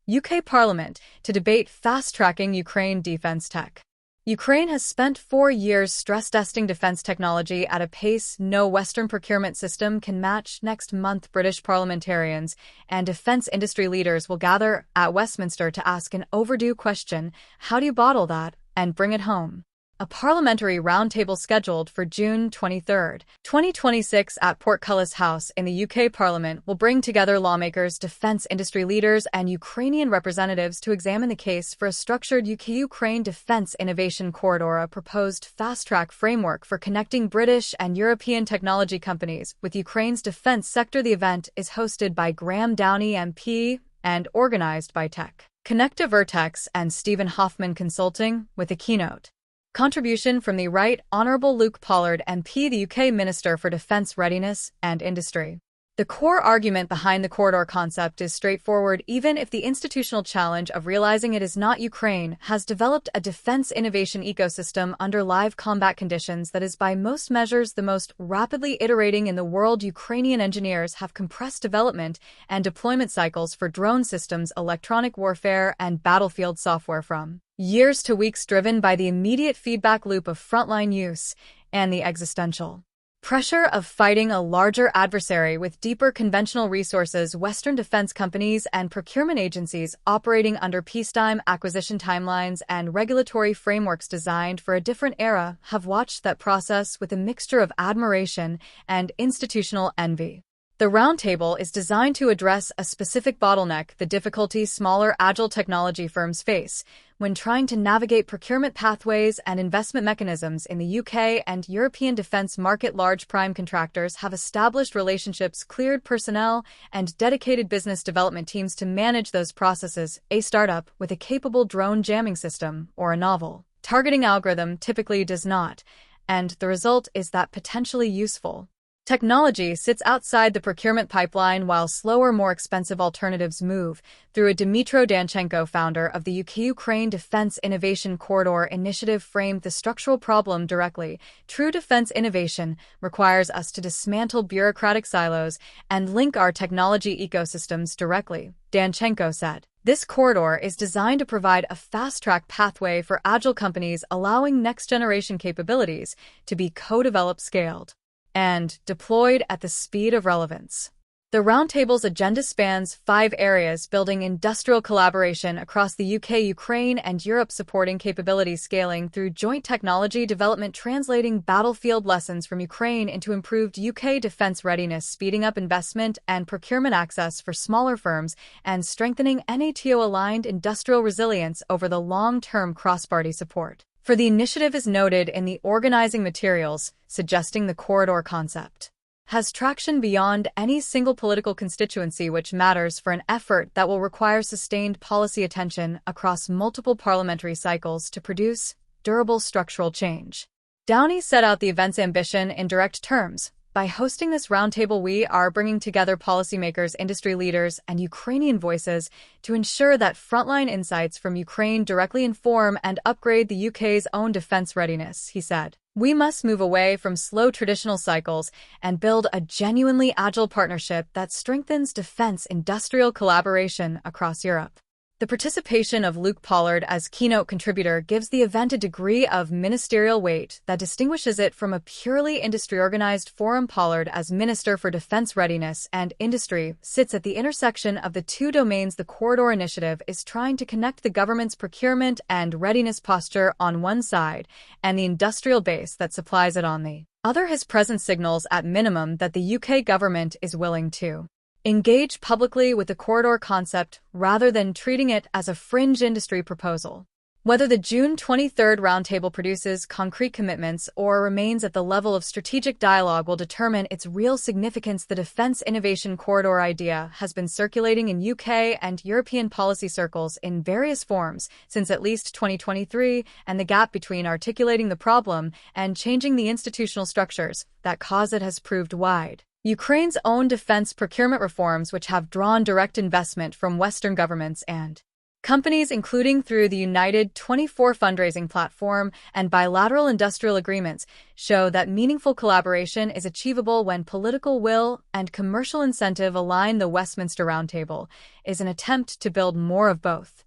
UK Parliament to debate fast-tracking Ukraine defense tech. Ukraine has spent 4 years stress-testing defense technology at a pace no Western procurement system can match. Next month, British parliamentarians and defense industry leaders will gather at Westminster to ask an overdue question: how do you bottle that and bring it home? A parliamentary roundtable scheduled for June 23, 2026 at Portcullis House in the UK Parliament will bring together lawmakers, defense industry leaders, and Ukrainian representatives to examine the case for a structured UK-Ukraine Defense Innovation Corridor, a proposed fast-track framework for connecting British and European technology companies with Ukraine's defense sector. The event is hosted by Graham Downey MP and organized by Tech Connecta Vertex and Stephen Hoffman Consulting, with a keynote contribution from the Right Honourable Luke Pollard MP, the UK Minister for Defence, Readiness and Industry. The core argument behind the corridor concept is straightforward. Even if the institutional challenge of realizing it is not Ukraine has developed a defense innovation ecosystem under live combat conditions that is by most measures the most rapidly iterating in the world, Ukrainian engineers have compressed development and deployment cycles for drone systems, electronic warfare, and battlefield software from years to weeks, driven by the immediate feedback loop of frontline use and the existential pressure of fighting a larger adversary with deeper conventional resources. Western defense companies and procurement agencies operating under peacetime acquisition timelines and regulatory frameworks designed for a different era have watched that process with a mixture of admiration and institutional envy. The roundtable is designed to address a specific bottleneck: the difficulty smaller, agile technology firms face when trying to navigate procurement pathways and investment mechanisms in the UK and European defense market. Large prime contractors have established relationships, cleared personnel, and dedicated business development teams to manage those processes. A startup with a capable drone jamming system or a novel targeting algorithm typically does not, and the result is that potentially useful technology sits outside the procurement pipeline while slower, more expensive alternatives move through. A Dmytro Danchenko, founder of the UK-Ukraine Defense Innovation Corridor Initiative, framed the structural problem directly. True defense innovation requires us to dismantle bureaucratic silos and link our technology ecosystems directly, Danchenko said. This corridor is designed to provide a fast-track pathway for agile companies, allowing next-generation capabilities to be co-developed, scaled, and deployed at the speed of relevance. The roundtable's agenda spans 5 areas: building industrial collaboration across the UK, Ukraine, and Europe, supporting capability scaling through joint technology development, translating battlefield lessons from Ukraine into improved UK defense readiness, speeding up investment and procurement access for smaller firms, and strengthening NATO-aligned industrial resilience over the long-term cross-party support for the initiative is noted in the organizing materials, suggesting the corridor concept has traction beyond any single political constituency, which matters for an effort that will require sustained policy attention across multiple parliamentary cycles to produce durable structural change. Downey set out the event's ambition in direct terms: by hosting this roundtable, we are bringing together policymakers, industry leaders, and Ukrainian voices to ensure that frontline insights from Ukraine directly inform and upgrade the UK's own defense readiness, he said. We must move away from slow traditional cycles and build a genuinely agile partnership that strengthens defense industrial collaboration across Europe. The participation of Luke Pollard as keynote contributor gives the event a degree of ministerial weight that distinguishes it from a purely industry-organized forum. Pollard, as Minister for Defense, Readiness and Industry, sits at the intersection of the two domains. The Corridor Initiative is trying to connect the government's procurement and readiness posture on one side and the industrial base that supplies it on the other. His presence signals, at minimum, that the UK government is willing to engage publicly with the corridor concept rather than treating it as a fringe industry proposal. Whether the June 23 roundtable produces concrete commitments or remains at the level of strategic dialogue will determine its real significance. The Defense Innovation Corridor idea has been circulating in UK and European policy circles in various forms since at least 2023, and the gap between articulating the problem and changing the institutional structures that cause it has proved wide. Ukraine's own defense procurement reforms, which have drawn direct investment from Western governments and Companies, including through the United 24 fundraising platform and bilateral industrial agreements, show that meaningful collaboration is achievable when political will and commercial incentive align. The Westminster Roundtable is an attempt to build more of both.